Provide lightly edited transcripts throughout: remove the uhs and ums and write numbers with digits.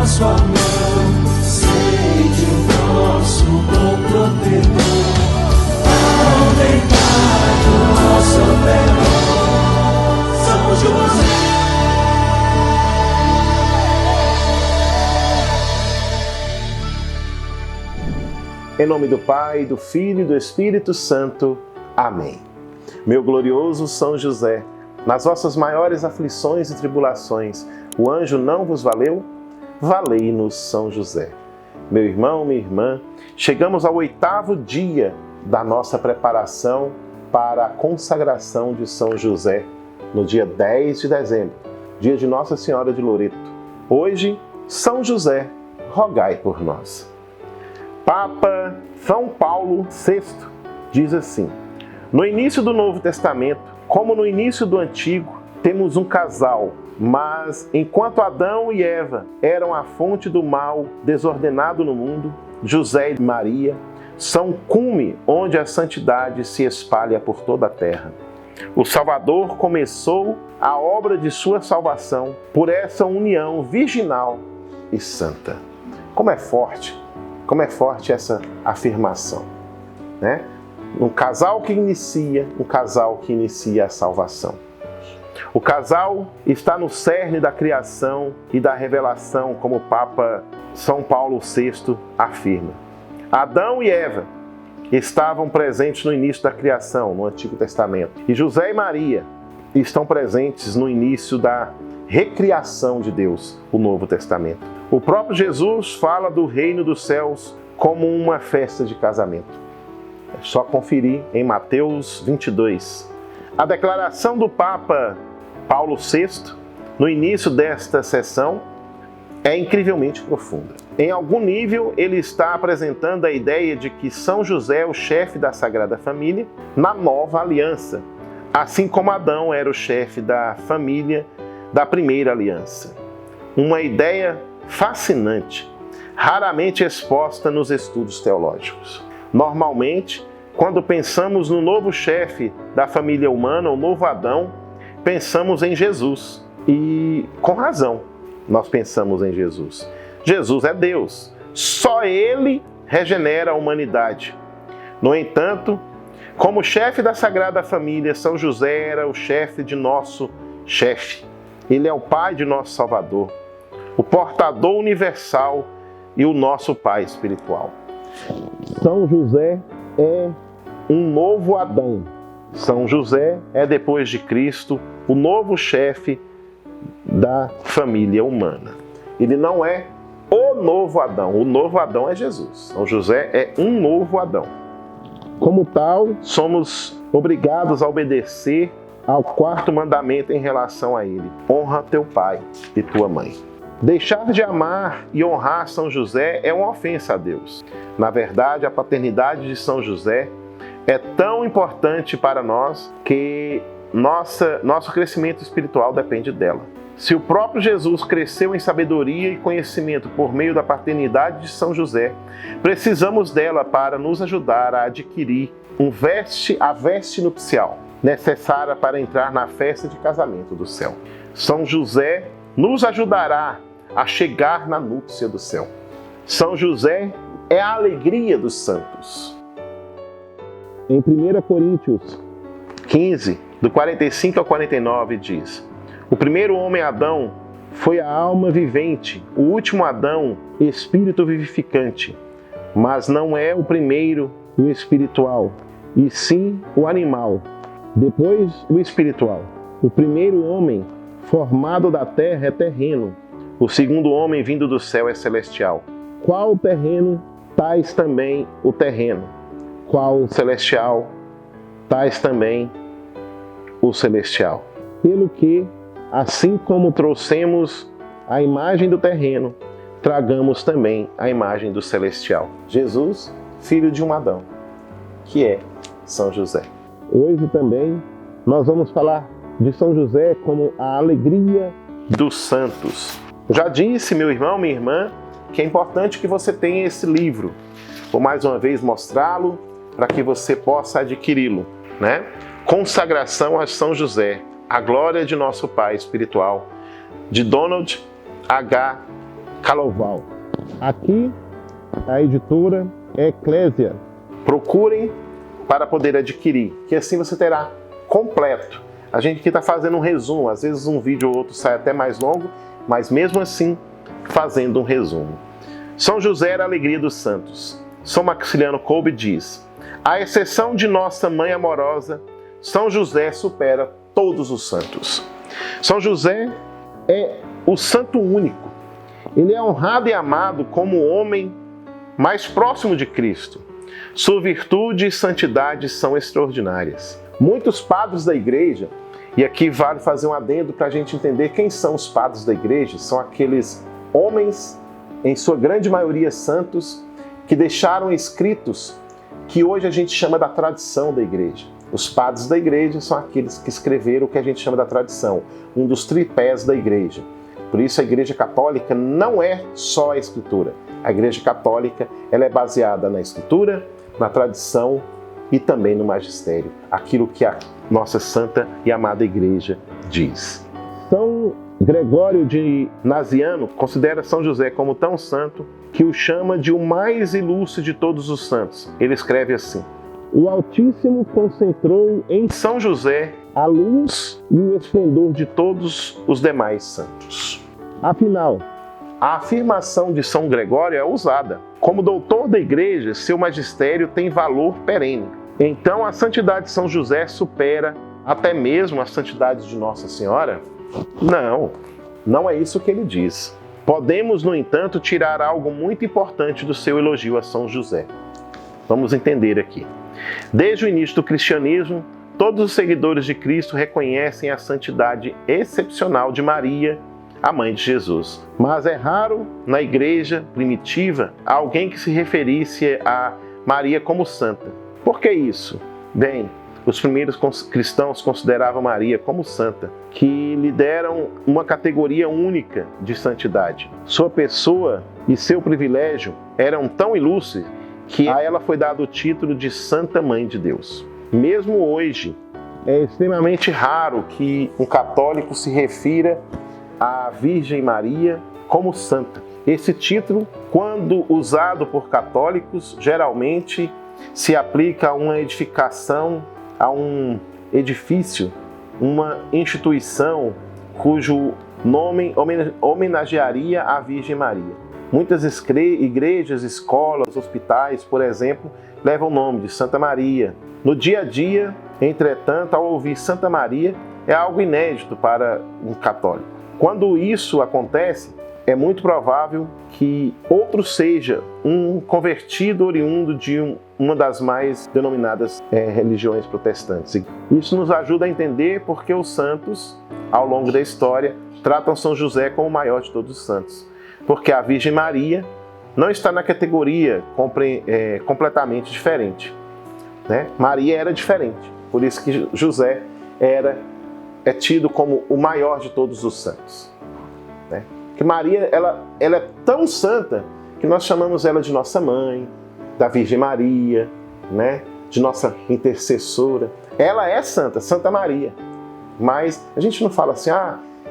sua mão, sede o nosso bom protetor. Ao deitar do nosso perão, São José. Em nome do Pai, do Filho e do Espírito Santo. Amém. Meu glorioso São José, nas vossas maiores aflições e tribulações, o anjo não vos valeu? Valei-nos, São José. Meu irmão, minha irmã, chegamos ao 8º dia da nossa preparação para a consagração de São José, no dia 10 de dezembro, dia de Nossa Senhora de Loreto. Hoje, São José, rogai por nós. Papa São Paulo VI diz assim: no início do Novo Testamento, como no início do Antigo, temos um casal, mas enquanto Adão e Eva eram a fonte do mal desordenado no mundo, José e Maria são cume onde a santidade se espalha por toda a terra. O Salvador começou a obra de sua salvação por essa união virginal e santa. Como é forte essa afirmação, né? Um casal que inicia a salvação. O casal está no cerne da criação e da revelação, como o Papa São Paulo VI afirma. Adão e Eva estavam presentes no início da criação, no Antigo Testamento. E José e Maria estão presentes no início da recriação de Deus, o Novo Testamento. O próprio Jesus fala do reino dos céus como uma festa de casamento. É só conferir em Mateus 22. A declaração do Papa Paulo VI, no início desta sessão, é incrivelmente profunda. Em algum nível, ele está apresentando a ideia de que São José é o chefe da Sagrada Família na nova aliança, assim como Adão era o chefe da família da primeira aliança. Uma ideia fascinante, raramente exposta nos estudos teológicos. Normalmente, quando pensamos no novo chefe da família humana, o novo Adão, pensamos em Jesus. E com razão nós pensamos em Jesus. Jesus é Deus. Só Ele regenera a humanidade. No entanto, como chefe da Sagrada Família, São José era o chefe de nosso chefe. Ele é o Pai de nosso Salvador, o portador universal e o nosso Pai espiritual. São José é um novo Adão. São José é, depois de Cristo, o novo chefe da família humana. Ele não é o novo Adão. O novo Adão é Jesus. São José é um novo Adão. Como tal, somos obrigados a obedecer ao 4º mandamento em relação a ele: honra teu pai e tua mãe. Deixar de amar e honrar São José é uma ofensa a Deus. Na verdade, a paternidade de São José é tão importante para nós que nosso crescimento espiritual depende dela. Se o próprio Jesus cresceu em sabedoria e conhecimento por meio da paternidade de São José, precisamos dela para nos ajudar a adquirir a veste nupcial necessária para entrar na festa de casamento do céu. São José nos ajudará a chegar na núpcia do céu. São José é a alegria dos santos. Em 1 Coríntios 15, do 45 ao 49, diz: o primeiro homem, Adão, foi a alma vivente, o último Adão, espírito vivificante. Mas não é o primeiro o espiritual, e sim o animal. Depois o espiritual. O primeiro homem, formado da terra, é terreno. O segundo homem, vindo do céu, é celestial. Qual o terreno, tais também o terreno. Qual o celestial, tais também o celestial. Pelo que, assim como trouxemos a imagem do terreno, tragamos também a imagem do celestial. Jesus, filho de um Adão, que é São José. Hoje também nós vamos falar de São José como a alegria dos santos. Já disse, meu irmão, minha irmã, que é importante que você tenha esse livro. Vou mais uma vez mostrá-lo para que você possa adquiri-lo, né? Consagração a São José, a glória de nosso Pai espiritual, de Donald H. Caloval. Aqui, a editora Eclésia. Procurem para poder adquirir, que assim você terá completo. A gente aqui está fazendo um resumo, às vezes um vídeo ou outro sai até mais longo, mas mesmo assim fazendo um resumo. São José era a alegria dos santos. São Maximiliano Kolbe diz: à exceção de nossa mãe amorosa, São José supera todos os santos. São José é o santo único. Ele é honrado e amado como o homem mais próximo de Cristo. Sua virtude e santidade são extraordinárias. Muitos padres da igreja, e aqui vale fazer um adendo para a gente entender quem são os padres da igreja, são aqueles homens, em sua grande maioria santos, que deixaram escritos que hoje a gente chama da tradição da igreja. Os padres da igreja são aqueles que escreveram o que a gente chama da tradição, um dos tripés da igreja. Por isso a igreja católica não é só a escritura. A igreja católica ela é baseada na escritura, na tradição e também no magistério. Aquilo que a nossa santa e amada igreja diz. São Gregório de Naziano considera São José como tão santo que o chama de o mais ilustre de todos os santos. Ele escreve assim: o Altíssimo concentrou em São José a luz e o esplendor de todos os demais santos. Afinal, a afirmação de São Gregório é ousada. Como doutor da igreja, seu magistério tem valor perene. Então a santidade de São José supera até mesmo a santidade de Nossa Senhora? Não é isso que ele diz. Podemos, no entanto, tirar algo muito importante do seu elogio a São José. Vamos entender aqui. Desde o início do cristianismo, todos os seguidores de Cristo reconhecem a santidade excepcional de Maria, a mãe de Jesus. Mas é raro, na igreja primitiva, alguém que se referisse a Maria como santa. Por que isso? Bem, os primeiros cristãos consideravam Maria como santa, que lhe deram uma categoria única de santidade. Sua pessoa e seu privilégio eram tão ilustres que a ela foi dado o título de Santa Mãe de Deus. Mesmo hoje, é extremamente raro que um católico se refira à Virgem Maria como santa. Esse título, quando usado por católicos, geralmente se aplica a uma edificação, a um edifício, uma instituição cujo nome homenagearia a Virgem Maria. Muitas igrejas, escolas, hospitais, por exemplo, levam o nome de Santa Maria. No dia a dia, entretanto, ao ouvir Santa Maria, é algo inédito para um católico. Quando isso acontece, é muito provável que outro seja um convertido oriundo de uma das mais denominadas religiões protestantes. Isso nos ajuda a entender porque os santos, ao longo da história, tratam São José como o maior de todos os santos. Porque a Virgem Maria não está na categoria completamente diferente, né? Maria era diferente, por isso que José é tido como o maior de todos os santos, né? Que Maria ela é tão santa que nós chamamos ela de nossa mãe, da Virgem Maria, né? De nossa intercessora. Ela é santa, Santa Maria, mas a gente não fala assim,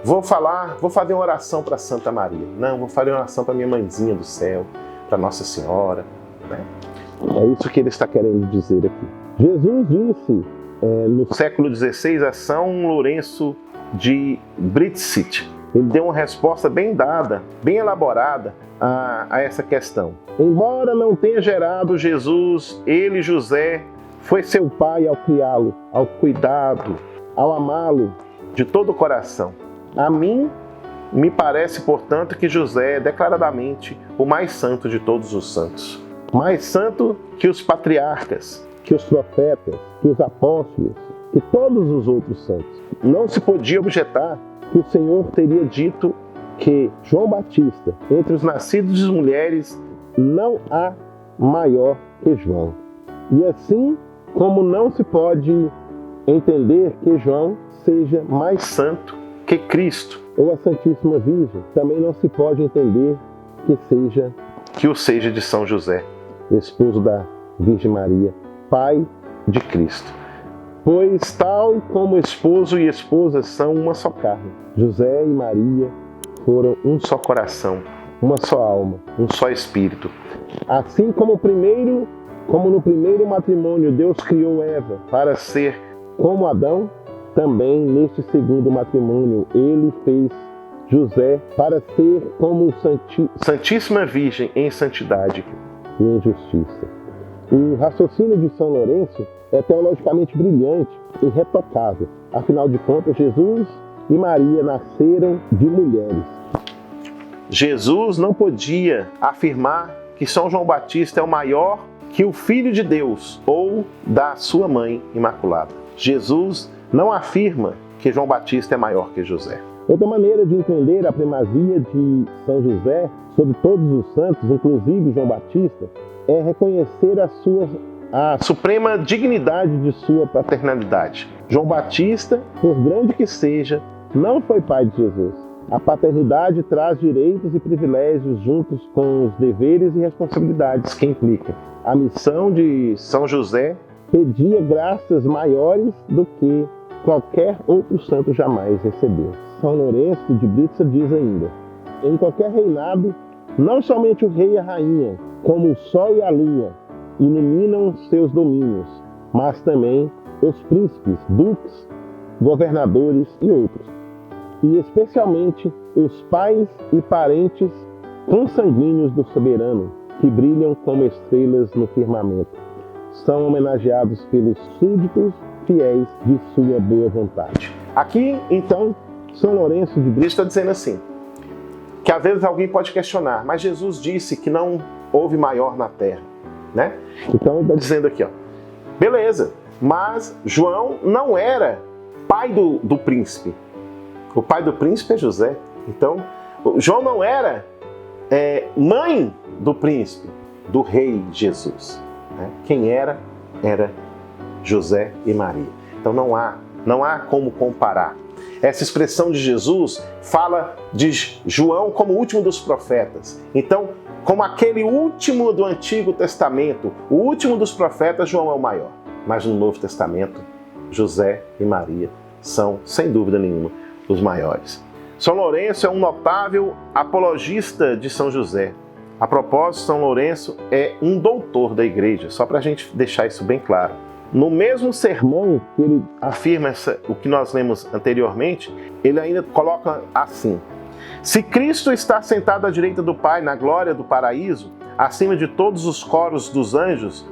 vou fazer uma oração para Santa Maria. Não, vou fazer uma oração para minha mãezinha do céu, para Nossa Senhora, né? É isso que ele está querendo dizer aqui. Jesus disse no século XVI a São Lourenço de Brixit. Ele deu uma resposta bem dada, bem elaborada a essa questão. Embora não tenha gerado Jesus, ele, José, foi seu pai ao criá-lo, ao cuidado, ao amá-lo de todo o coração. A mim, me parece, portanto, que José é declaradamente o mais santo de todos os santos. Mais santo que os patriarcas, que os profetas, que os apóstolos, que todos os outros santos. Não se podia objetar que o Senhor teria dito que João Batista, entre os nascidos de mulheres, não há maior que João. E assim como não se pode entender que João seja mais santo que Cristo, ou a Santíssima Virgem, também não se pode entender que o seja de São José, esposo da Virgem Maria, pai de Cristo. Pois tal como esposo e esposa são uma só carne, José e Maria foram um só coração uma só alma. um só espírito. Assim como no primeiro matrimônio Deus criou Eva para ser como Adão, também neste segundo matrimônio ele fez José para ser como Santíssima Virgem em santidade. e em justiça. O raciocínio de São Lourenço é teologicamente brilhante e irretocável. Afinal de contas, Jesus e Maria nasceram de mulheres. Jesus não podia afirmar que São João Batista é o maior que o Filho de Deus ou da sua mãe imaculada. Jesus não afirma que João Batista é maior que José. Outra maneira de entender a primazia de São José sobre todos os santos, inclusive João Batista, é reconhecer a Suprema dignidade de sua paternidade. paternalidade. João Batista, por grande que seja, não foi pai de Jesus. A paternidade traz direitos e privilégios juntos com os deveres e responsabilidades que implica. A missão de São José pedia graças maiores do que qualquer outro santo jamais recebeu. São Lourenço de Blitzer diz ainda: em qualquer reinado, não somente o rei e a rainha, como o sol e a lua, iluminam seus domínios, mas também os príncipes, duques, governadores e outros. E especialmente os pais e parentes consanguíneos do soberano, que brilham como estrelas no firmamento. São homenageados pelos súditos fiéis de sua boa vontade. aqui, Então, São Lourenço de Brito ele está dizendo assim, que às vezes alguém pode questionar, mas Jesus disse que não houve maior na terra, né? então, ele Está dizendo aqui, ó, beleza, mas João não era pai do príncipe. O pai do príncipe é José. Então, João não era mãe do príncipe, do rei Jesus. Né? Quem era José e Maria. Então não há como comparar. Essa expressão de Jesus fala de João como o último dos profetas. Então, como aquele último do Antigo Testamento, o último dos profetas, João é o maior. Mas no Novo Testamento, José e Maria são, sem dúvida nenhuma, os maiores. São Lourenço é um notável apologista de São José. A propósito, São Lourenço é um doutor da igreja, só para a gente deixar isso bem claro. No mesmo sermão que ele afirma o que nós lemos anteriormente, ele ainda coloca assim: se Cristo está sentado à direita do Pai na glória do paraíso, acima de todos os coros dos anjos,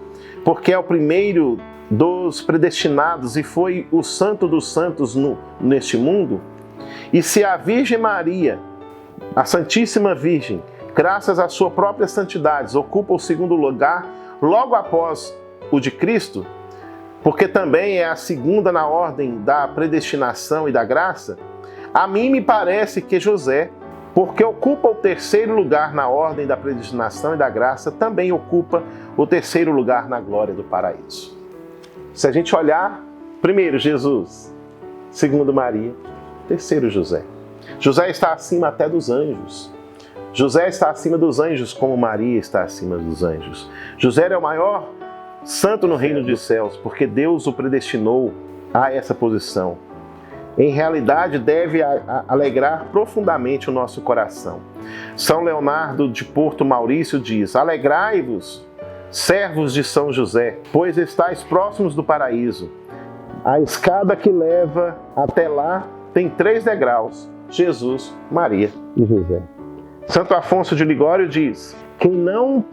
porque é o primeiro dos predestinados e foi o santo dos santos neste mundo, e se a Virgem Maria, a Santíssima Virgem, graças à sua própria santidade, ocupa o segundo lugar logo após o de Cristo, porque também é a segunda na ordem da predestinação e da graça, a mim me parece que José, porque ocupa o terceiro lugar na ordem da predestinação e da graça, também ocupa o terceiro lugar na glória do paraíso. Se a gente olhar, primeiro Jesus, segundo Maria, terceiro José. José está acima até dos anjos. José está acima dos anjos como Maria está acima dos anjos. José é o maior santo no reino dos céus, porque Deus o predestinou a essa posição. Em realidade, deve alegrar profundamente o nosso coração. São Leonardo de Porto Maurício diz: alegrai-vos, servos de São José, pois estáis próximos do paraíso. A escada que leva até lá tem 3 degraus: Jesus, Maria e José. Santo Afonso de Ligório diz: quem não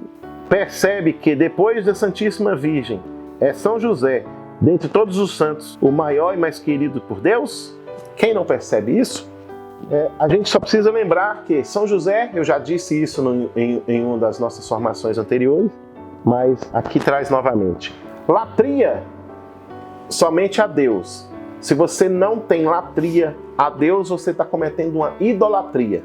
percebe que depois da Santíssima Virgem é São José, dentre todos os santos, o maior e mais querido por Deus? Quem não percebe isso? A gente só precisa lembrar que São José, eu já disse isso em uma das nossas formações anteriores, mas aqui traz novamente: latria somente a Deus. Se você não tem latria a Deus, você está cometendo uma idolatria.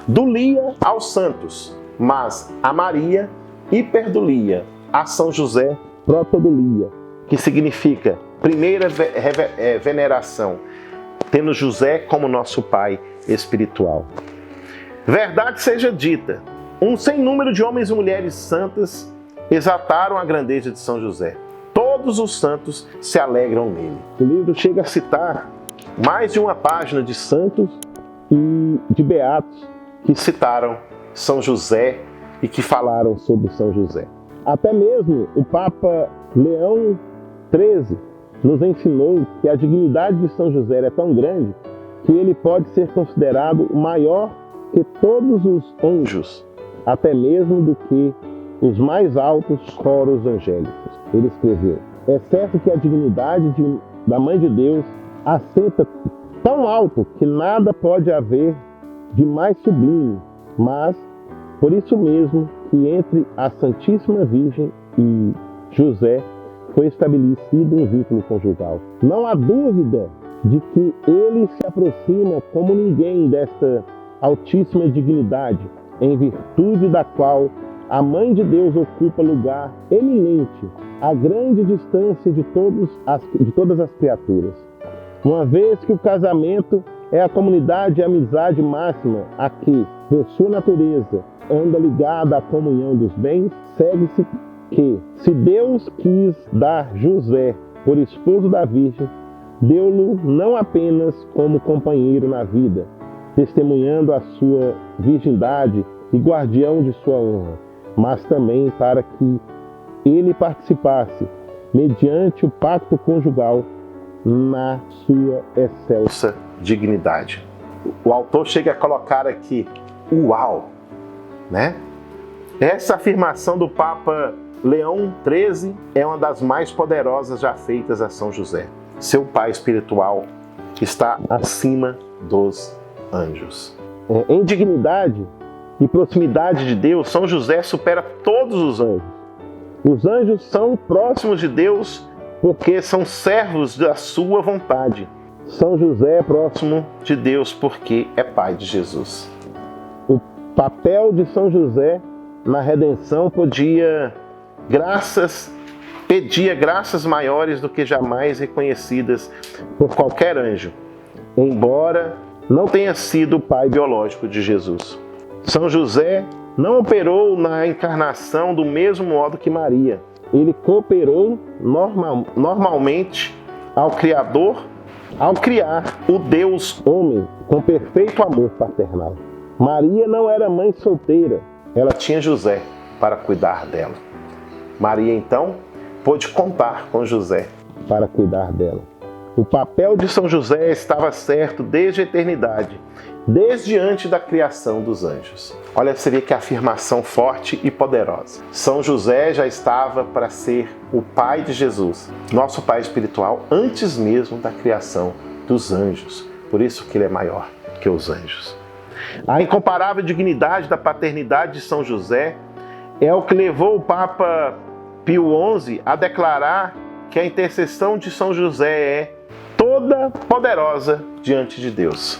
Dulia aos santos, mas a Maria hiperdulia, a São José Protodulia, que significa primeira veneração, tendo José como nosso pai espiritual. Verdade seja dita, um sem número de homens e mulheres santas exaltaram a grandeza de São José. Todos os santos se alegram nele. O livro chega a citar mais de uma página de santos e de beatos que citaram São José e que falaram sobre São José. Até mesmo o Papa Leão XIII nos ensinou que a dignidade de São José é tão grande que ele pode ser considerado maior que todos os anjos, até mesmo do que os mais altos coros angélicos. Ele escreveu: é certo que a dignidade da Mãe de Deus assenta tão alto que nada pode haver de mais sublime, mas por isso mesmo que entre a Santíssima Virgem e José foi estabelecido um vínculo conjugal. Não há dúvida de que ele se aproxima como ninguém desta altíssima dignidade, em virtude da qual a Mãe de Deus ocupa lugar eminente, a grande distância de todas as criaturas. Uma vez que o casamento é a comunidade e amizade máxima a que, por sua natureza, anda ligada à comunhão dos bens, segue-se que, se Deus quis dar José por esposo da Virgem, deu-lo não apenas como companheiro na vida, testemunhando a sua virgindade e guardião de sua honra, mas também para que ele participasse, mediante o pacto conjugal, na sua excelsa dignidade. O autor chega a colocar aqui, uau, né? Essa afirmação do Papa Leão XIII é uma das mais poderosas já feitas a São José. Seu pai espiritual está acima dos anjos. Em dignidade e proximidade de Deus, São José supera todos os anjos. Os anjos são próximos de Deus porque são servos da sua vontade. São José é próximo De Deus porque é pai de Jesus. O papel de São José na redenção pedia graças maiores do que jamais reconhecidas por qualquer anjo, embora não tenha sido o pai biológico de Jesus. São José não operou na encarnação do mesmo modo que Maria. Ele cooperou normalmente ao Criador ao criar o Deus homem com perfeito amor paternal. Maria não era mãe solteira. Ela tinha José para cuidar dela. Maria, então, pôde contar com José para cuidar dela. O papel de São José estava certo desde a eternidade, desde antes da criação dos anjos. Olha, seria que afirmação forte e poderosa. São José já estava para ser o pai de Jesus, nosso pai espiritual, antes mesmo da criação dos anjos. Por isso que ele é maior que os anjos. A incomparável dignidade da paternidade de São José é o que levou o Papa Pio XI a declarar que a intercessão de São José é toda poderosa diante de Deus.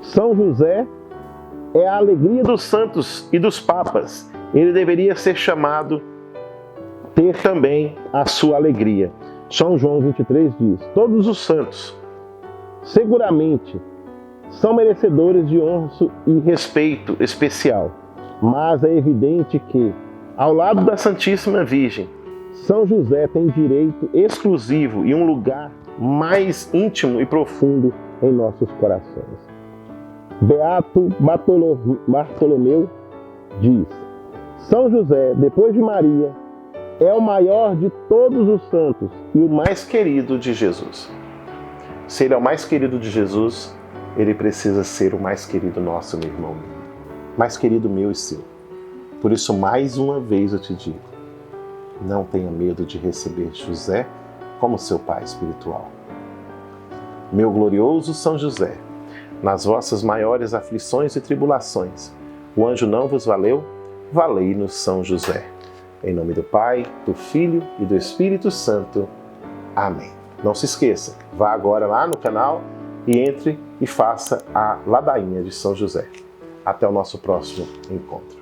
São José é a alegria Dos santos e dos papas, ele deveria ser chamado ter também a sua alegria. São João 23 diz: todos os santos seguramente são merecedores de honra e respeito especial, mas é evidente que, ao lado da Santíssima Virgem, São José tem direito exclusivo e um lugar mais íntimo e profundo em nossos corações. Beato Bartolomeu diz: São José, depois de Maria, é o maior de todos os santos e o mais querido de Jesus. Se ele é o mais querido de Jesus, ele precisa ser o mais querido nosso, meu irmão. Mais querido meu e seu. Por isso, mais uma vez eu te digo, não tenha medo de receber José como seu pai espiritual. Meu glorioso São José, nas vossas maiores aflições e tribulações, o anjo não vos valeu? Valei-nos São José. Em nome do Pai, do Filho e do Espírito Santo. Amém. Não se esqueça, vá agora lá no canal e entre e faça a ladainha de São José. Até o nosso próximo encontro.